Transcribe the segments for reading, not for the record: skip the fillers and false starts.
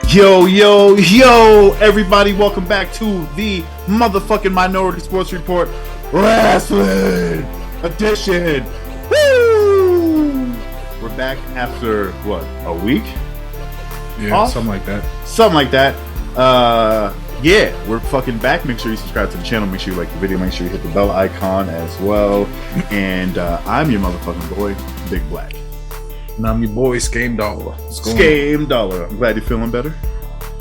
Yo, everybody, welcome back to the motherfucking Minority Sports Report RASSLIN edition. Woo! We're back after, what, a week? Yeah, off? something like that. Yeah, we're fucking back. Make sure you subscribe to the channel. Make sure you like the video. Make sure you hit the bell icon as well. And I'm your motherfucking boy, Big Black. And I'm your boy, Scame Dollar. Scame Dollar. I'm glad you're feeling better.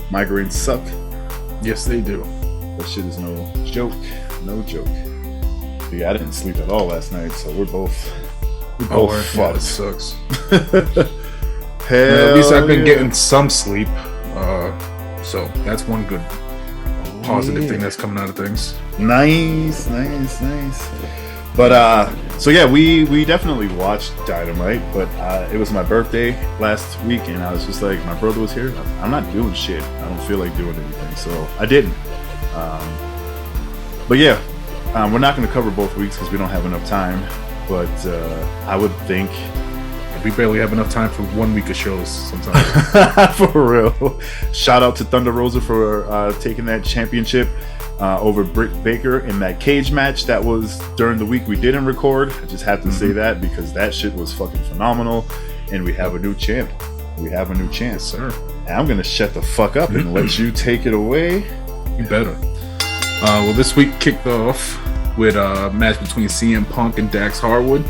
Migraines suck. Yes, they do. That shit is no joke. No joke. Yeah, I didn't sleep at all last night, so we're both fucked. Yeah, it sucks. Hell, at least I've been getting some sleep. So that's one good positive thing that's coming out of things. Nice. But so yeah, we definitely watched Dynamite, but it was my birthday last week, and I was just like, my brother was here. I'm not doing shit. I don't feel like doing anything, so I didn't. But yeah, we're not going to cover both weeks because we don't have enough time. But I would think we barely have enough time for 1 week of shows sometimes. for real. Shout out to Thunder Rosa for taking that championship over Britt Baker in that cage match that was during the week we didn't record. I just have to say that because that shit was fucking phenomenal, and we have a new champ. We have a new chance, sir. And I'm gonna shut the fuck up and let you take it away. You better. Well, this week kicked off with a match between CM Punk and Dax Hardwood.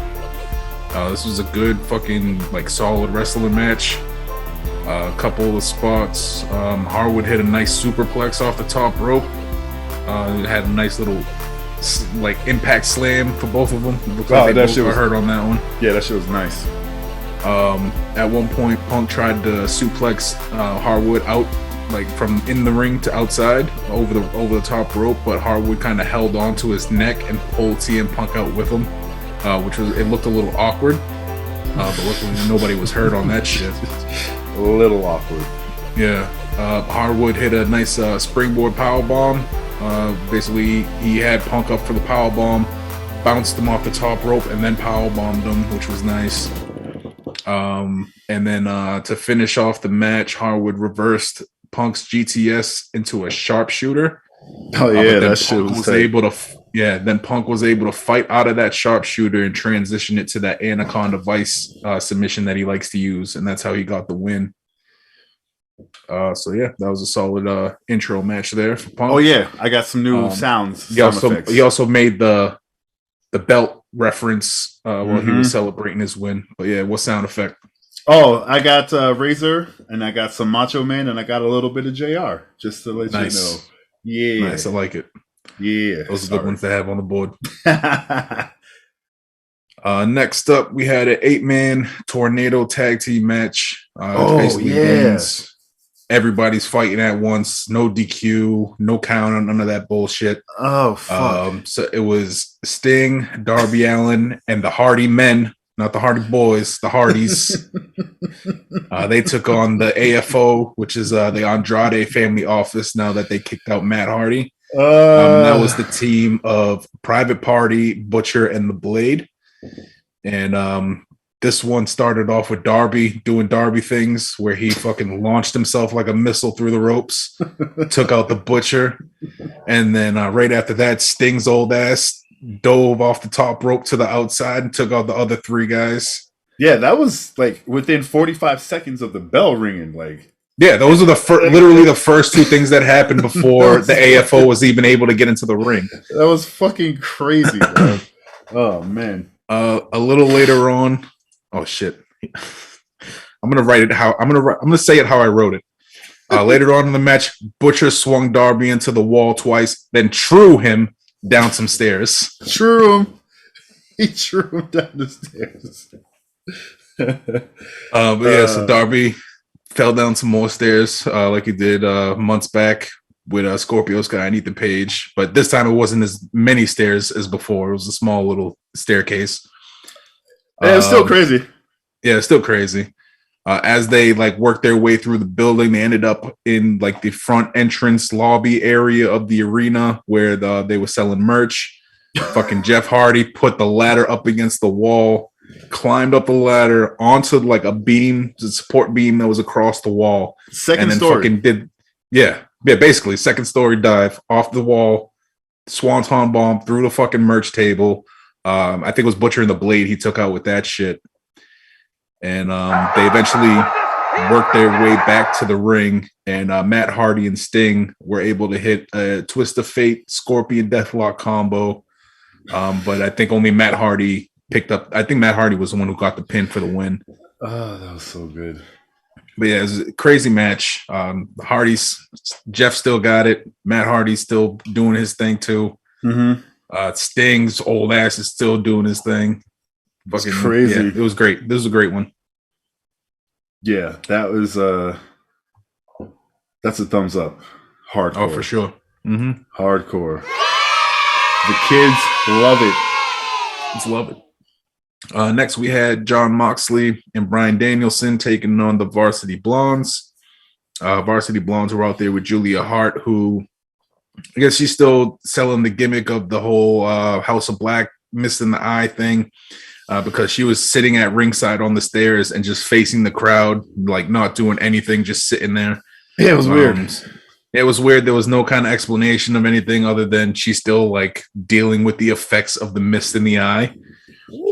This was a good fucking solid wrestling match. A couple of spots. Hardwood hit a nice superplex off the top rope. It had a nice little impact slam for both of them. Looked like they both got hurt on that one. Yeah, that shit was nice. At one point, Punk tried to suplex Hardwood out from in the ring to outside over the top rope, but Hardwood kind of held on to his neck and pulled CM Punk out with him, it looked a little awkward. But luckily nobody was hurt on that shit. A little awkward. Yeah. Hardwood hit a nice springboard powerbomb. Basically, he had Punk up for the powerbomb, bounced him off the top rope, and then powerbombed him, which was nice. And then to finish off the match, Hardwood reversed Punk's GTS into a sharpshooter. Oh yeah, that shit was able to. Then Punk was able to fight out of that sharpshooter and transition it to that Anaconda Vice submission that he likes to use, and that's how he got the win. So yeah, that was a solid intro match there for Punk. Oh yeah, I got some new sounds. He also made the belt reference while he was celebrating his win. But yeah, what sound effect? Oh, I got Razor, and I got some Macho Man, and I got a little bit of JR, just to let you know. Yeah, nice. I like it. Yeah, those are good ones to have on the board. Next up, we had an 8-man tornado tag team match. Means everybody's fighting at once. No DQ, no count, none of that bullshit. Oh, fuck. So it was Sting, Darby Allin, and the Hardy Men, not the Hardy Boys, the Hardys. They took on the AFO, which is the Andrade family office, now that they kicked out Matt Hardy. That was the team of Private Party, Butcher, and the Blade. And this one started off with Darby doing Darby things where he fucking launched himself like a missile through the ropes, took out the Butcher, and then right after that, Sting's old ass dove off the top rope to the outside and took out the other 3 guys. Yeah, that was within 45 seconds of the bell ringing. Yeah, those are literally the first 2 things that happened before the AFO was even able to get into the ring. That was fucking crazy, bro. Oh man. A little later on, oh shit. I'm gonna say it how I wrote it. Later on in the match, Butcher swung Darby into the wall twice, then threw him down some stairs. He threw him down the stairs. So Darby fell down some more stairs like he did months back with Scorpio Sky and Ethan Page, but this time it wasn't as many stairs as before. It was a small little staircase. Yeah, it's still crazy. Yeah, it's still crazy. As they worked their way through the building, they ended up in the front entrance lobby area of the arena where they were selling merch. Fucking Jeff Hardy put the ladder up against the wall climbed up the ladder onto like a beam, the support beam that was across the wall. Second and then story. fucking did, basically second story dive off the wall, swanton bomb through the fucking merch table. I think it was Butcher and the Blade he took out with that shit. And they eventually worked their way back to the ring, and Matt Hardy and Sting were able to hit a Twist of Fate Scorpion Deathlock combo. But I think only Matt Hardy picked up. I think Matt Hardy was the one who got the pin for the win. Oh, that was so good. But yeah, it was a crazy match. Jeff still got it. Matt Hardy's still doing his thing too. Mm-hmm. Sting's old ass is still doing his thing. Fucking crazy. Yeah, it was great. This was a great one. Yeah, that was that's a thumbs up. Hardcore. Oh, for sure. Mm-hmm. Hardcore. The kids love it. Just love it. Next, we had Jon Moxley and Bryan Danielson taking on the Varsity Blondes. Varsity Blondes were out there with Julia Hart, who I guess she's still selling the gimmick of the whole House of Black mist in the eye thing, because she was sitting at ringside on the stairs and just facing the crowd, like not doing anything, just sitting there. Yeah, it was weird. It was weird. There was no kind of explanation of anything other than she's still like dealing with the effects of the mist in the eye.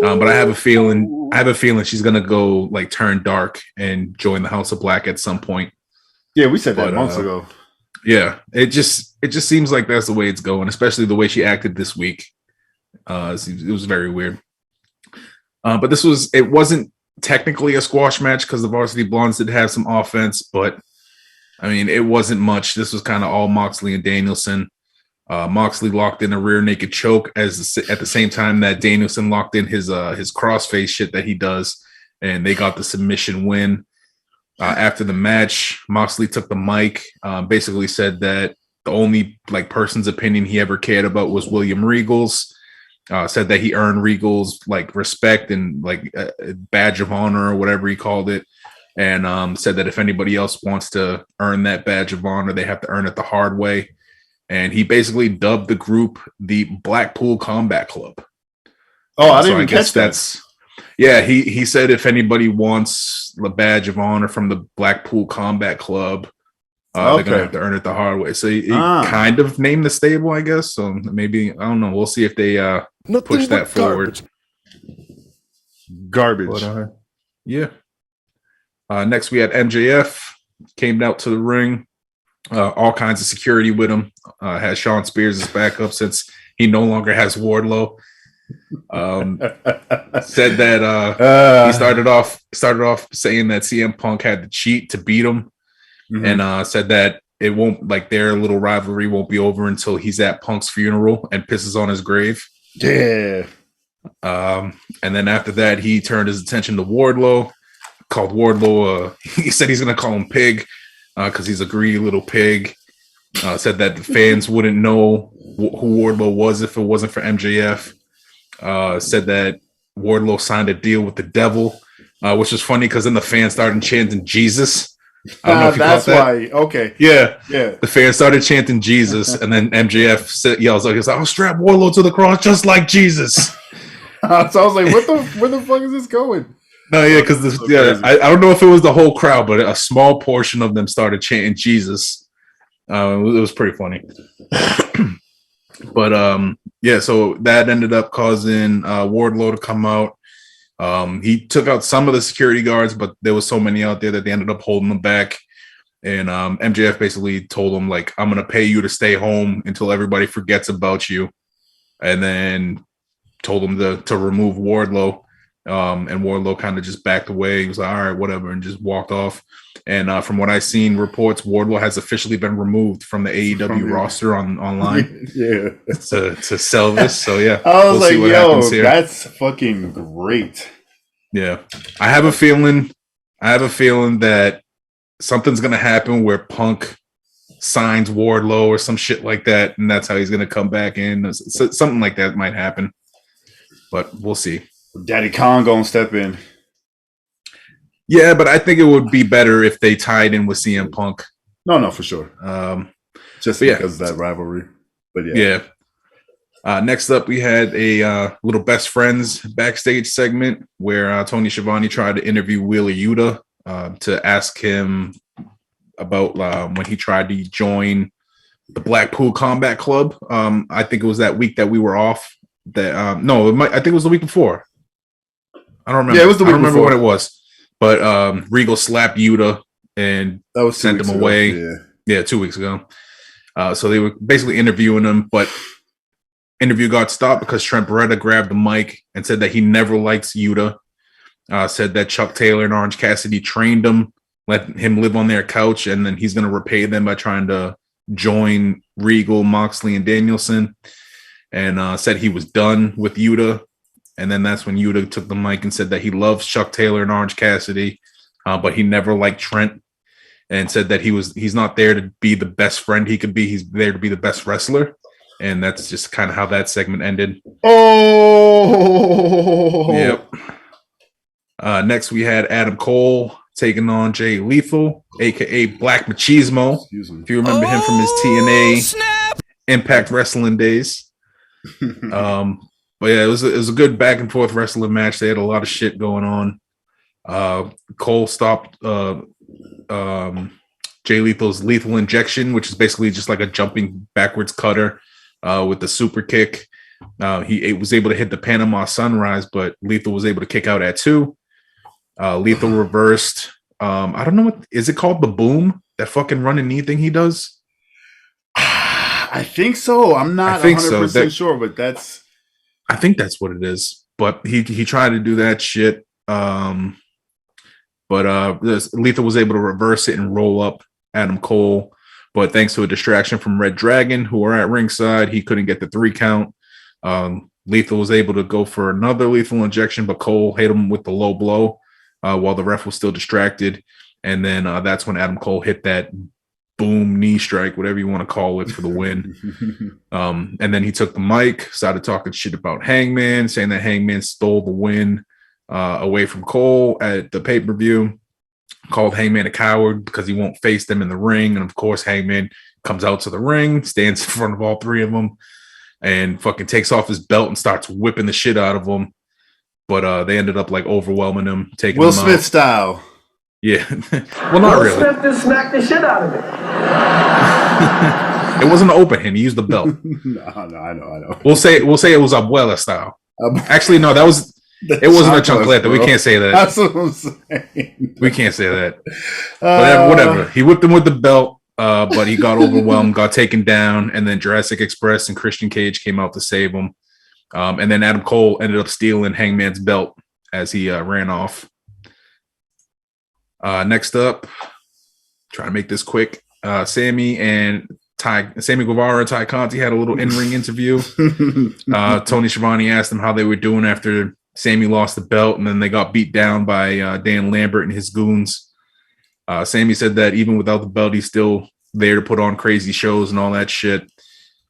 But I have a feeling she's gonna go like turn dark and join the House of Black at some point. Yeah, we said that months ago. Yeah, it just seems like that's the way it's going, especially the way she acted this week. It was very weird. But it wasn't technically a squash match because the Varsity Blondes did have some offense, but I mean, it wasn't much. This was kind of all Moxley and Danielson. Moxley locked in a rear naked choke at the same time that Danielson locked in his crossface shit that he does, and they got the submission win. After the match, Moxley took the mic, basically said that the only like person's opinion he ever cared about was William Regal's. Said that he earned Regal's like respect and like a badge of honor or whatever he called it, and said that if anybody else wants to earn that badge of honor, they have to earn it the hard way. And he basically dubbed the group the Blackpool Combat Club. Oh, I didn't even catch that. Yeah, he said if anybody wants the badge of honor from the Blackpool Combat Club, they're gonna have to earn it the hard way. So he kind of named the stable, I guess. So maybe I don't know. We'll see if they push that forward. Garbage. But, yeah. Next, we had MJF came out to the ring. All kinds of security with him. Has Sean Spears as backup since he no longer has Wardlow. Said that he started off saying that CM Punk had to cheat to beat him, and said that it won't, like, their little rivalry won't be over until he's at Punk's funeral and pisses on his grave. Yeah. And then after that, he turned his attention to Wardlow. Called Wardlow. He said he's gonna call him Pig. Because he's a greedy little pig. Said that the fans wouldn't know who Wardlow was if it wasn't for MJF. Said that Wardlow signed a deal with the devil, which was funny because then the fans started chanting Jesus. I don't know if you that's caught that. why. Okay. Yeah. The fans started chanting Jesus, and then MJF yells like, "I'll strap Wardlow to the cross just like Jesus." So I was like, where the fuck is this going? No, yeah, because I don't know if it was the whole crowd, but a small portion of them started chanting Jesus. It was pretty funny. But yeah, so that ended up causing Wardlow to come out. He took out some of the security guards, but there was so many out there that they ended up holding them back. And MJF basically told him, like, I'm going to pay you to stay home until everybody forgets about you. And then told him to remove Wardlow. And Wardlow kind of just backed away. He was like, all right, whatever, and just walked off. And from what I've seen reports, Wardlow has officially been removed from the AEW roster online to sell this. So yeah, I was like, yo, that's fucking great. Yeah. I have a feeling that something's gonna happen where Punk signs Wardlow or some shit like that, and that's how he's gonna come back in. Something like that might happen. But we'll see. Daddy Khan gonna step in. Yeah, but I think it would be better if they tied in with CM Punk. No, for sure. Just because of that rivalry. But yeah. Next up, we had a little best friends backstage segment where Tony Schiavone tried to interview Wheeler Yuta to ask him about when he tried to join the Blackpool Combat Club. I think it was that week that we were off. That I think it was the week before. I don't remember. Yeah, it was the week I don't remember before. what it was. But Regal slapped Yuta and sent him away. Yeah, 2 weeks ago. So they were basically interviewing him, but interview got stopped because Trent Beretta grabbed the mic and said that he never likes Yuta. Said that Chuck Taylor and Orange Cassidy trained him, let him live on their couch, and then he's going to repay them by trying to join Regal, Moxley, and Danielson. And said he was done with Yuta. And then that's when Yuta took the mic and said that he loves Chuck Taylor and Orange Cassidy, but he never liked Trent, and said that he's not there to be the best friend he could be. He's there to be the best wrestler. And that's just kind of how that segment ended. Oh, yep. Next, we had Adam Cole taking on Jay Lethal, aka Black Machismo. If you remember him from his TNA Impact Wrestling days. But yeah, it was a good back and forth wrestling match. They had a lot of shit going on. Cole stopped Jay Lethal's lethal injection, which is basically just like a jumping backwards cutter with the super kick. He was able to hit the Panama Sunrise, but Lethal was able to kick out at 2. Lethal reversed. I don't know what is it called, the boom, that fucking running knee thing he does. I think so. I'm not 100% sure, but I think that's what it is. But he tried to do that shit. But Lethal was able to reverse it and roll up Adam Cole. But thanks to a distraction from Red Dragon, who were at ringside, he couldn't get the 3 count. Lethal was able to go for another lethal injection, but Cole hit him with the low blow while the ref was still distracted. And then that's when Adam Cole hit that boom knee strike, whatever you want to call it, for the win. And then he took the mic, started talking shit about Hangman, saying that Hangman stole the win away from Cole at the pay-per-view, called Hangman a coward because he won't face them in the ring. And of course, Hangman comes out to the ring, stands in front of all 3 of them, and fucking takes off his belt and starts whipping the shit out of them. But they ended up like overwhelming him, taking Will him Smith out. style. Yeah. Well, not really. Will Smith just smacked the shit out of it. It wasn't an open hand. He used the belt. No, I know. We'll say it was Abuela style. Actually, no, it wasn't a chancleta. We can't say that. That's what I'm saying. We can't say that. But whatever. He whipped him with the belt, but he got overwhelmed, got taken down, and then Jurassic Express and Christian Cage came out to save him. And then Adam Cole ended up stealing Hangman's belt as he ran off. Next up, trying to make this quick. Sammy Guevara and Ty Conti had a little in-ring interview. Tony Schiavone asked them how they were doing after Sammy lost the belt, and then they got beat down by Dan Lambert and his goons. Sammy said that even without the belt, he's still there to put on crazy shows and all that shit.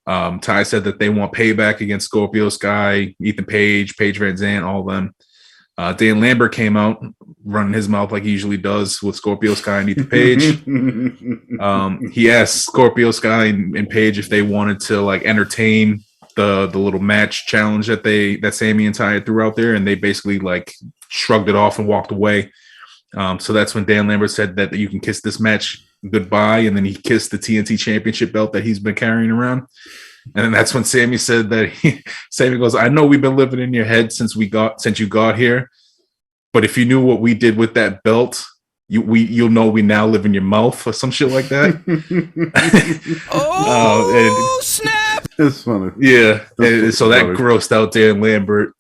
Ty said that they want payback against Scorpio Sky, Ethan Page, Paige Van Zandt, all of them. Dan Lambert came out running his mouth like he usually does with Scorpio Sky and Ethan Page. He asked Scorpio Sky and Page if they wanted to like entertain the little match challenge that Sammy and Ty threw out there, and they basically like shrugged it off and walked away. So that's when Dan Lambert said that you can kiss this match goodbye, and then he kissed the TNT Championship belt that he's been carrying around. And then that's when Sammy said that Sammy goes, "I know we've been living in your head since you got here, but if you knew what we did with that belt, you'll know we now live in your mouth," or some shit like that. Snap! It's funny. Yeah. So that grossed out Dan Lambert.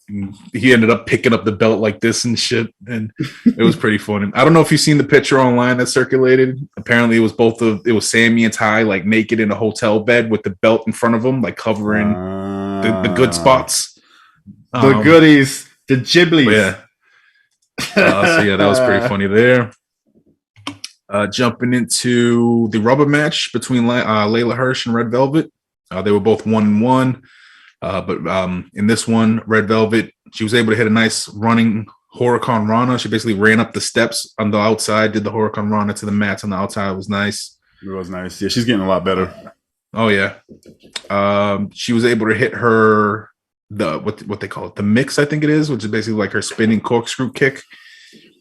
He ended up picking up the belt like this and shit, and it was pretty funny. I don't know if you've seen the picture online that circulated. Apparently, it was Sammy and Ty like naked in a hotel bed with the belt in front of them, like covering the good spots, the goodies, the giblies. Yeah. So yeah, that was pretty funny there. Jumping into the rubber match between Layla Hirsch and Red Velvet. They were both 1-1. But in this one, Red Velvet, she was able to hit a nice running Huracan Rana. She basically ran up the steps on the outside, did the Huracan Rana to the mats on the outside. It was nice. It was nice. Yeah, she's getting a lot better. Oh yeah. She was able to hit her what they call it, the mix, I think it is, which is basically like her spinning corkscrew kick.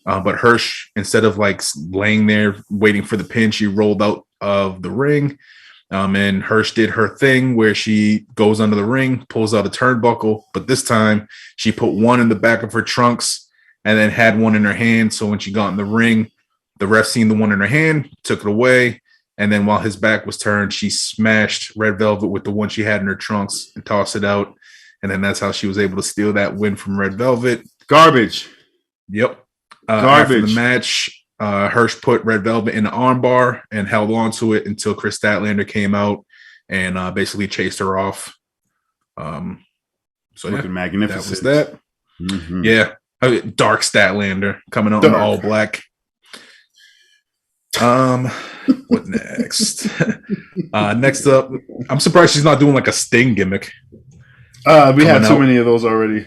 But Hirsch, instead of like laying there waiting for the pin, she rolled out of the ring. And Hirsch did her thing where she goes under the ring, pulls out a turnbuckle, but this time she put one in the back of her trunks and then had one in her hand. So when she got in the ring, the ref seen the one in her hand, took it away. And then while his back was turned, she smashed Red Velvet with the one she had in her trunks and tossed it out. And then that's how she was able to steal that win from Red Velvet. Garbage. Yep. Garbage. After the match, Hirsch put Red Velvet in the armbar and held on to it until Chris Statlander came out and basically chased her off. So looking magnificent. That was that. Mm-hmm. Yeah. Dark Statlander coming out in all black. What next? Next up, I'm surprised she's not doing like a Sting gimmick. We had too many of those already.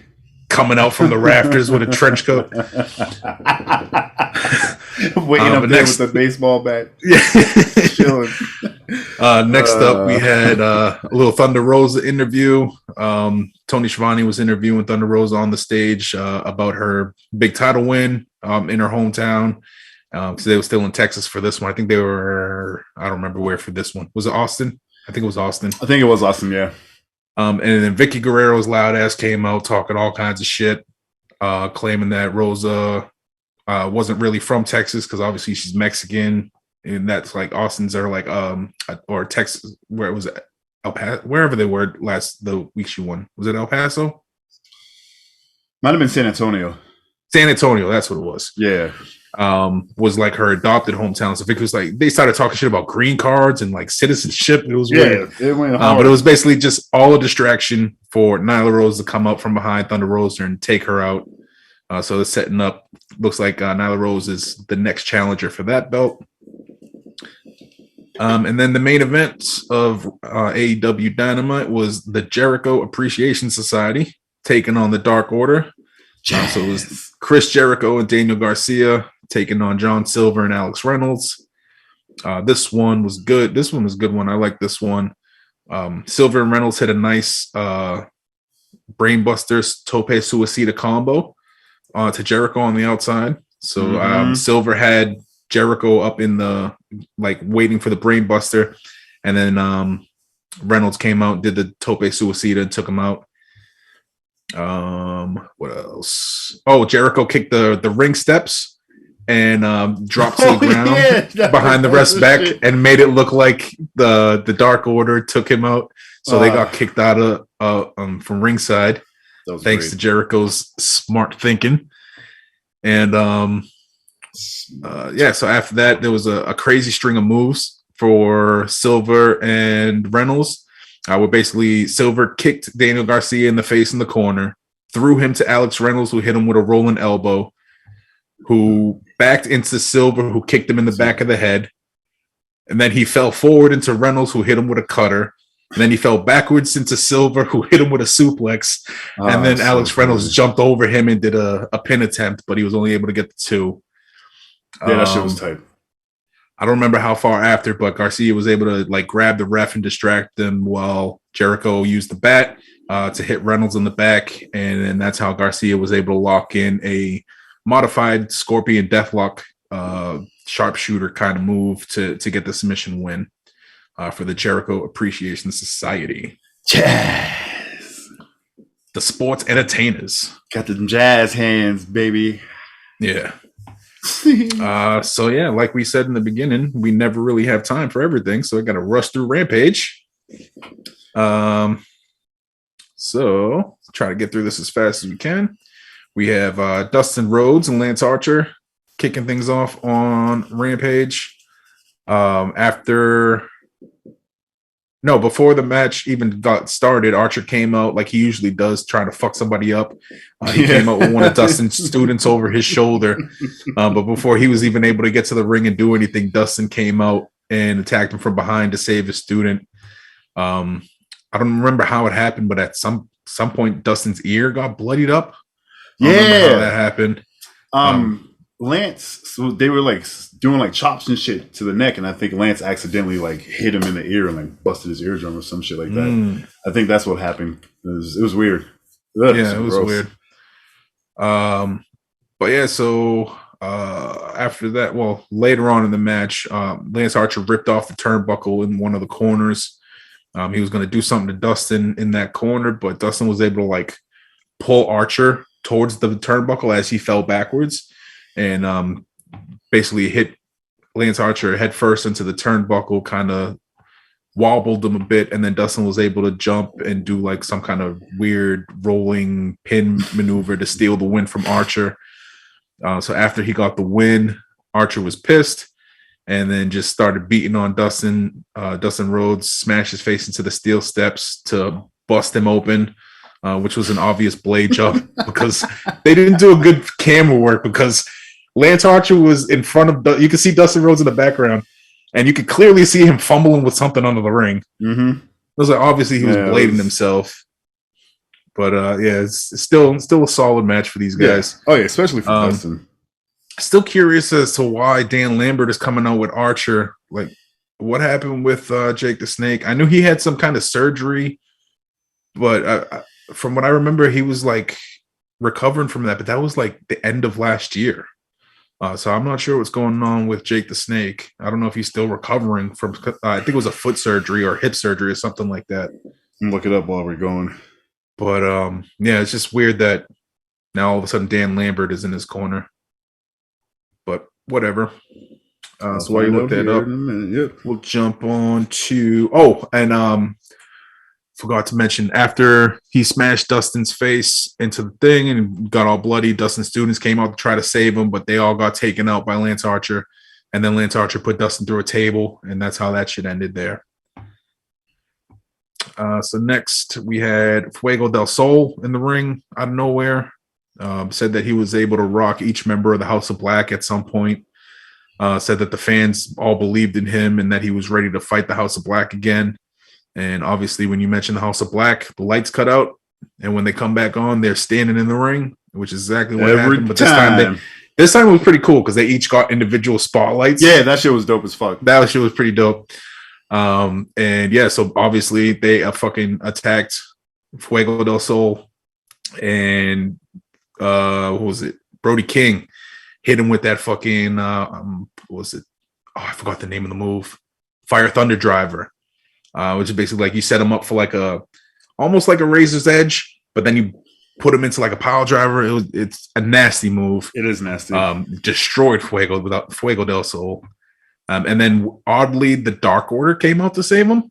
Coming out from the rafters with a trench coat. Waiting up there with the baseball bat. Yeah. Chilling. Next up, we had a little Thunder Rosa interview. Tony Schiavone was interviewing Thunder Rosa on the stage about her big title win in her hometown. Because they were still in Texas for this one. I think they were, I don't remember where for this one. Was it Austin? I think it was Austin. I think it was Austin, yeah. And then Vicky Guerrero's loud ass came out talking all kinds of shit, claiming that Rosa wasn't really from Texas because obviously she's Mexican, and that's like Austin's are like or Texas, where it was El Paso, wherever they were the week she won. Was it El Paso? Might have been San Antonio. San Antonio, that's what it was. Yeah. Was like her adopted hometown. So Vic was like, they started talking shit about green cards and like citizenship. It was weird. But it was basically just all a distraction for Nyla Rose to come up from behind Thunder Rosa and take her out. So it's setting up. Looks like Nyla Rose is the next challenger for that belt. And then the main event of AEW Dynamite was the Jericho Appreciation Society taking on the Dark Order. So it was Chris Jericho and Daniel Garcia taking on John Silver and Alex Reynolds. This one was good. This one was a good one. I like this one. Silver and Reynolds hit a nice Brainbusters Tope Suicida combo to Jericho on the outside. So Silver had Jericho up in the, like, waiting for the Brainbuster. And then Reynolds came out, did the Tope Suicida and took him out. What else? Oh, Jericho kicked the ring steps and dropped to the ground behind the ref's back and made it look like the Dark Order took him out. So they got kicked out of from ringside thanks to Jericho's smart thinking. And so after that there was a crazy string of moves for Silver and Reynolds. Where basically Silver kicked Daniel Garcia in the face in the corner, threw him to Alex Reynolds, who hit him with a rolling elbow, who backed into Silver, who kicked him in the back of the head. And then he fell forward into Reynolds, who hit him with a cutter. And then he fell backwards into Silver, who hit him with a suplex. And then Alex Reynolds jumped over him and did a pin attempt, but he was only able to get the two. Yeah, that shit was tight. I don't remember how far after, but Garcia was able to like grab the ref and distract them while Jericho used the bat to hit Reynolds in the back. And then that's how Garcia was able to lock in a modified Scorpion Deathlock sharpshooter kind of move to get the submission win for the Jericho Appreciation Society. Jazz. The sports entertainers. Got the jazz hands, baby. Yeah. So yeah, like we said in the beginning, we never really have time for everything, so I gotta rush through Rampage. So try to get through this as fast as we can. We have Dustin Rhodes and Lance Archer kicking things off on Rampage. Before the match even got started, Archer came out like he usually does, trying to fuck somebody up. He came out with one of Dustin's students over his shoulder. But before he was even able to get to the ring and do anything, Dustin came out and attacked him from behind to save his student. I don't remember how it happened, but at some point, Dustin's ear got bloodied up. I don't remember how that happened. Lance, so they were like doing like chops and shit to the neck, and I think Lance accidentally like hit him in the ear and like busted his eardrum or some shit like that. I think that's what happened. It was weird. Ugh, Yeah, it was gross. weird. But yeah, so after that, well, later on in the match, Lance Archer ripped off the turnbuckle in one of the corners. He was going to do something to Dustin in that corner, but Dustin was able to like pull Archer towards the turnbuckle as he fell backwards, and basically hit Lance Archer head first into the turnbuckle, kind of wobbled him a bit, and then Dustin was able to jump and do like some kind of weird rolling pin maneuver to steal the win from Archer. So after he got the win, Archer was pissed and then just started beating on Dustin. Dustin Rhodes smashed his face into the steel steps to bust him open, which was an obvious blade job because they didn't do a good camera work because Lance Archer was in front of, you can see Dustin Rhodes in the background, and you could clearly see him fumbling with something under the ring. It was like, obviously he was blading himself. But yeah, it's still a solid match for these guys. Yeah. Oh yeah, especially for Dustin. Still curious as to why Dan Lambert is coming out with Archer. Like, what happened with Jake the Snake? I knew he had some kind of surgery, but from what I remember, he was like recovering from that. But that was like the end of last year. So I'm not sure what's going on with Jake the Snake. I don't know if he's still recovering from. I think it was a foot surgery or hip surgery or something like that. Look it up while we're going. But yeah, it's just weird that now all of a sudden Dan Lambert is in his corner. But whatever. So while you look that up, we'll jump on to forgot to mention, after he smashed Dustin's face into the thing and got all bloody, Dustin's students came out to try to save him, but they all got taken out by Lance Archer. And then Lance Archer put Dustin through a table, and that's how that shit ended there. So next we had Fuego del Sol in the ring out of nowhere. Said that he was able to rock each member of the House of Black at some point. Said that the fans all believed in him and that he was ready to fight the House of Black again. And obviously, when you mention the House of Black, the lights cut out, and when they come back on, they're standing in the ring, which is exactly what happened. But this time it was pretty cool because they each got individual spotlights. Yeah, that shit was dope as fuck. That shit was pretty dope. And yeah, so obviously they fucking attacked Fuego del Sol, and what was it? Brody King hit him with that fucking what was it? Oh, I forgot the name of the move. Fire Thunder Driver. Which is basically like you set him up for like almost like a razor's edge, but then you put him into like a pile driver. It's a nasty move. It is nasty. Destroyed Fuego del Sol. And then oddly, the Dark Order came out to save him.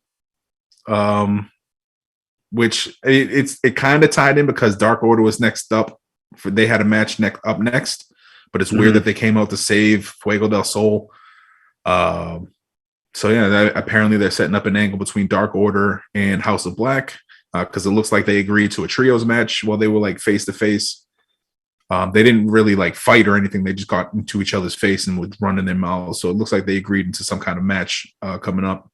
Which it kind of tied in because Dark Order was next up. They had a match up next, but it's weird that they came out to save Fuego del Sol. So yeah, apparently they're setting up an angle between Dark Order and House of Black because it looks like they agreed to a trios match while they were like face to face. They didn't really like fight or anything; they just got into each other's face and would run in their mouths. So it looks like they agreed into some kind of match coming up.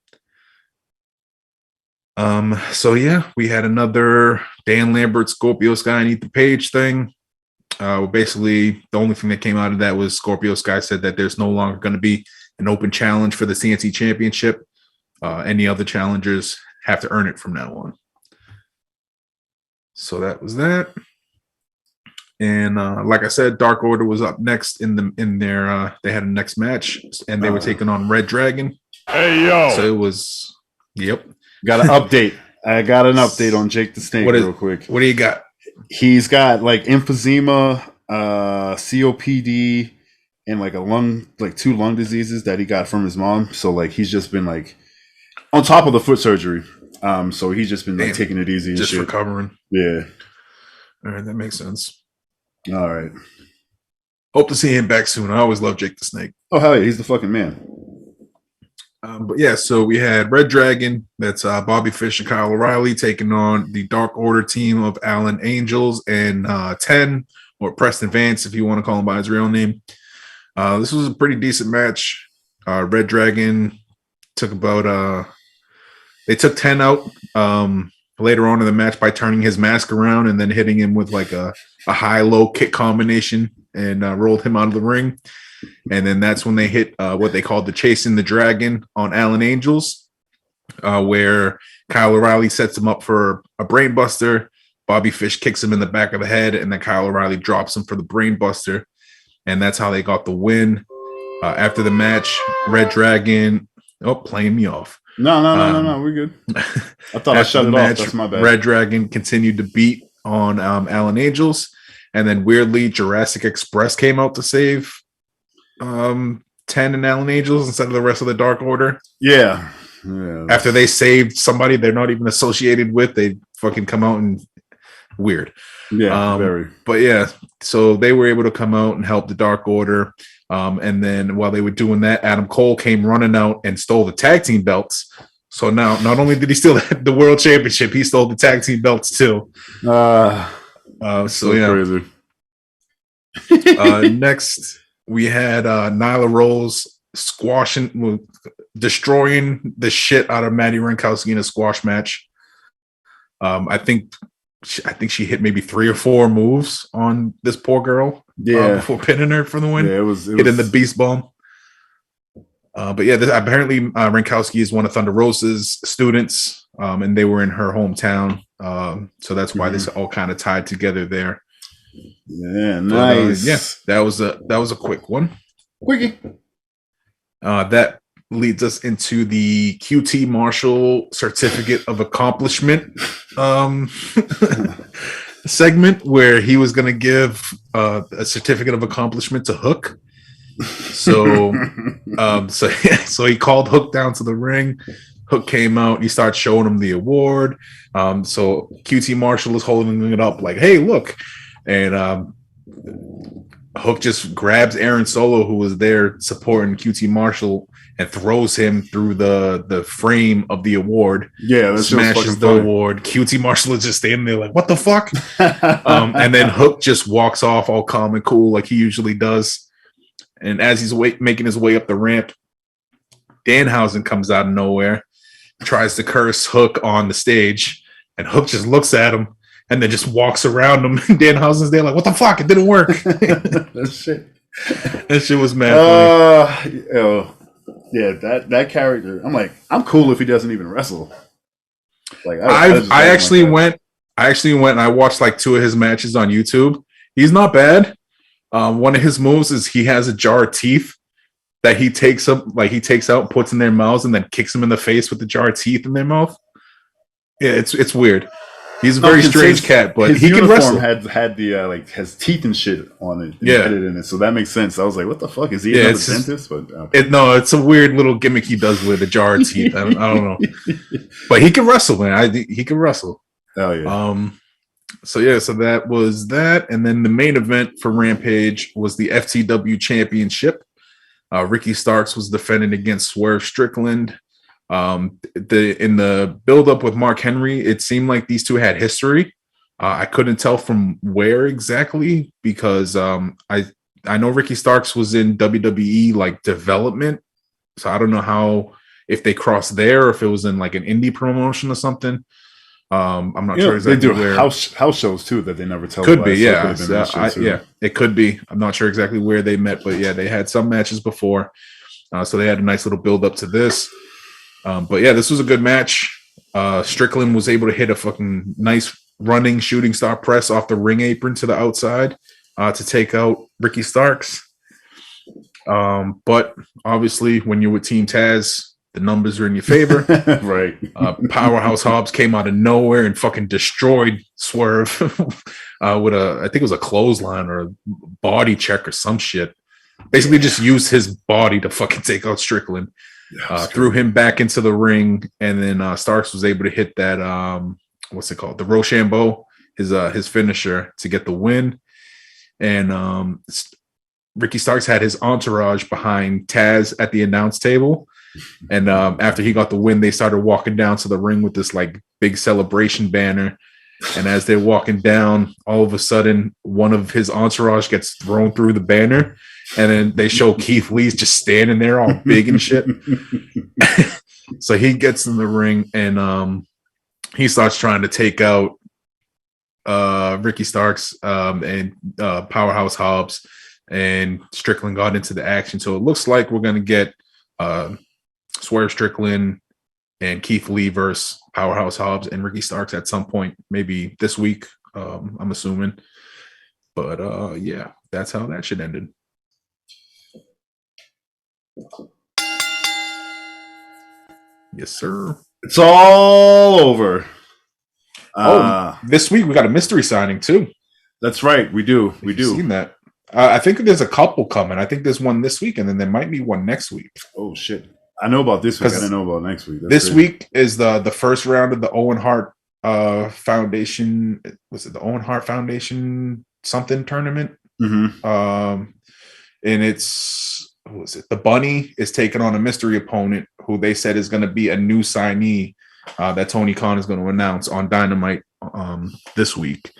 So yeah, we had another Dan Lambert Scorpio Sky and Eat the Page thing. Basically, the only thing that came out of that was Scorpio Sky said that there's no longer going to be an open challenge for the CNC championship. Any other challengers have to earn it from now on. So that was that. And like I said, Dark Order was up next in their they had a next match, and they were taking on Red Dragon. Hey yo! So it was, yep. Got an update. I got an update on Jake the Snake real quick. What do you got? He's got like emphysema, COPD, and like 2 lung diseases that he got from his mom. So like he's just been like on top of the foot surgery. So he's just been like taking it easy and just shit. Recovering. Yeah. All right, that makes sense. All right. Hope to see him back soon. I always love Jake the Snake. Oh hell yeah, he's the fucking man. But yeah, so we had Red Dragon. That's Bobby Fish and Kyle O'Reilly taking on the Dark Order team of Alan Angels and 10, or Preston Vance, if you want to call him by his real name. This was a pretty decent match. Red Dragon took they took 10 out later on in the match by turning his mask around and then hitting him with like a high-low kick combination. and rolled him out of the ring. And then that's when they hit what they called the Chasing the Dragon on Alan Angels, where Kyle O'Reilly sets him up for a brain buster. Bobby Fish kicks him in the back of the head, and then Kyle O'Reilly drops him for the brain buster. And that's how they got the win. After the match, Red Dragon, playing me off. No, we're good. I thought I shut it off. That's my bad. Red Dragon continued to beat on Alan Angels, and then weirdly, Jurassic Express came out to save 10 and Alan Angels instead of the rest of the Dark Order. Yeah. After they saved somebody they're not even associated with, they fucking come out and weird. Yeah, very. But yeah, so they were able to come out and help the Dark Order. And then while they were doing that, Adam Cole came running out and stole the tag team belts. So now, not only did he steal the world championship, he stole the tag team belts too. So crazy. Next, we had Nyla Rose destroying the shit out of Maddie Rankowski in a squash match. I think she hit maybe 3 or 4 moves on this poor girl. Yeah, before pinning her for the win. Yeah, it was hitting the beast bomb. But yeah, apparently Rankowski is one of Thunder Rosa's students, and they were in her hometown. So that's why this all kind of tied together there. Yeah, nice. That was a quick one. Quickie. That leads us into the QT Marshall Certificate of Accomplishment segment, where he was going to give a certificate of accomplishment to Hook. So so he called Hook down to the ring. Hook came out. He started showing him the award. So QT Marshall is holding it up like, hey, look. And Hook just grabs Aaron Solo, who was there supporting QT Marshall, and throws him through the frame of the award. Yeah, that smashes the award. QT Marshall is just standing there like, what the fuck? And then Hook just walks off all calm and cool like he usually does. And as he's making his way up the ramp, Danhausen comes out of nowhere, tries to curse Hook on the stage, and Hook just looks at him and then just walks around him. Danhausen's there like, what the fuck? It didn't work. That shit was mad funny. Yeah, that character. I'm like, I'm cool if he doesn't even wrestle. Like, I actually went and I watched like 2 of his matches on YouTube. He's not bad. One of his moves is he has a jar of teeth that he takes out and puts in their mouths and then kicks them in the face with the jar of teeth in their mouth. Yeah, it's weird. He's a very strange cat, but he can wrestle. Had the has teeth and shit on it, embedded in it, so that makes sense. I was like, what the fuck is he? Another dentist? But it's a weird little gimmick he does with a jar of teeth. I don't know, but he can wrestle, man. He can wrestle. Oh yeah. So that was that, and then the main event for Rampage was the FTW Championship. Ricky Starks was defending against Swerve Strickland. In the build-up with Mark Henry, it seemed like these two had history. I couldn't tell from where exactly because I know Ricky Starks was in WWE like development, so I don't know if they crossed there or if it was in like an indie promotion or something. I'm not sure exactly they do where. House shows too that they never tell. Could be, yeah. It could be. I'm not sure exactly where they met, but yeah, they had some matches before, so they had a nice little build up to this. But yeah, this was a good match. Strickland was able to hit a fucking nice running shooting star press off the ring apron to the outside to take out Ricky Starks. But obviously, when you're with Team Taz, the numbers are in your favor. Right. Powerhouse Hobbs came out of nowhere and fucking destroyed Swerve with I think it was a clothesline or a body check or some shit. Basically just used his body to fucking take out Strickland. Threw him back into the ring, and then Starks was able to hit that what's it called? The Rochambeau, his finisher, to get the win. And Ricky Starks had his entourage behind Taz at the announce table. And after he got the win, they started walking down to the ring with this like big celebration banner. And as they're walking down, all of a sudden, one of his entourage gets thrown through the banner. And then they show Keith Lee's just standing there all big and shit. So he gets in the ring and he starts trying to take out Ricky Starks and Powerhouse Hobbs. and Strickland got into the action. So it looks like we're going to get Swerve Strickland and Keith Lee versus Powerhouse Hobbs and Ricky Starks at some point, maybe this week, I'm assuming. But yeah, that's how that shit ended. Yes, sir. It's all over. This week we got a mystery signing too. That's right. We do. Seen that? I think there's a couple coming. I think there's one this week, and then there might be one next week. Oh shit! I know about this week. I didn't know about next week. This week is the first round of the Owen Hart Foundation. Was it the Owen Hart Foundation something tournament? Mm-hmm. And it's, who was it? The Bunny is taking on a mystery opponent who they said is going to be a new signee that Tony Khan is going to announce on Dynamite this week.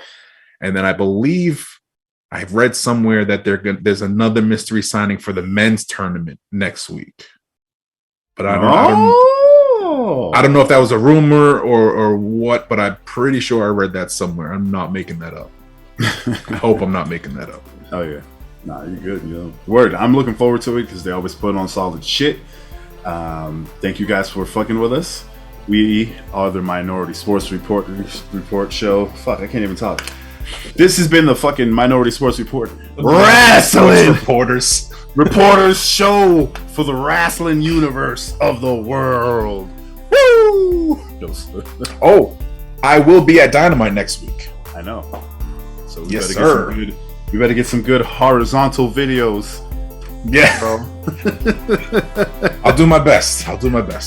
And then I believe I've read somewhere that there's another mystery signing for the men's tournament next week. But I don't know if that was a rumor or what, but I'm pretty sure I read that somewhere. I'm not making that up. I hope I'm not making that up. Oh yeah. Nah, you're good. You know, word. I'm looking forward to it because they always put on solid shit. Thank you guys for fucking with us. We are the Minority Sports Report show. Fuck, I can't even talk. This has been the fucking Minority Sports Report Wrestling Reporters show for the wrestling universe of the world. Woo! Oh, I will be at Dynamite next week. I know. So yes, sir. We better get some good horizontal videos. Yeah, bro. I'll do my best.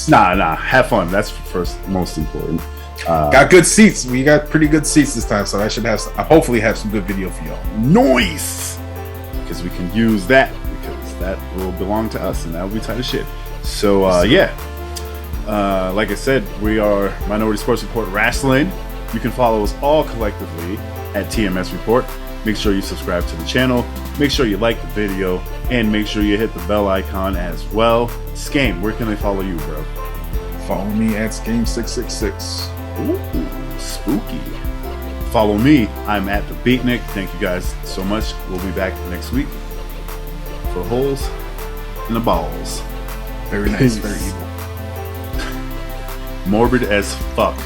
Nah. Have fun. That's first, most important. Got good seats. We got pretty good seats this time, so I hopefully have some good video for y'all. Noise, because we can use that because that will belong to us, and that will be tight as shit. So like I said, we are Minority Sports Report Wrestling. You can follow us all collectively at TMS Report. Make sure you subscribe to the channel. Make sure you like the video, and make sure you hit the bell icon as well. Skame, where can they follow you, bro? Follow me at Skame666. Ooh, spooky. Follow me. I'm at the Beatnik. Thank you guys so much. We'll be back next week for holes in the balls. Very nice. Very evil. Morbid as fuck.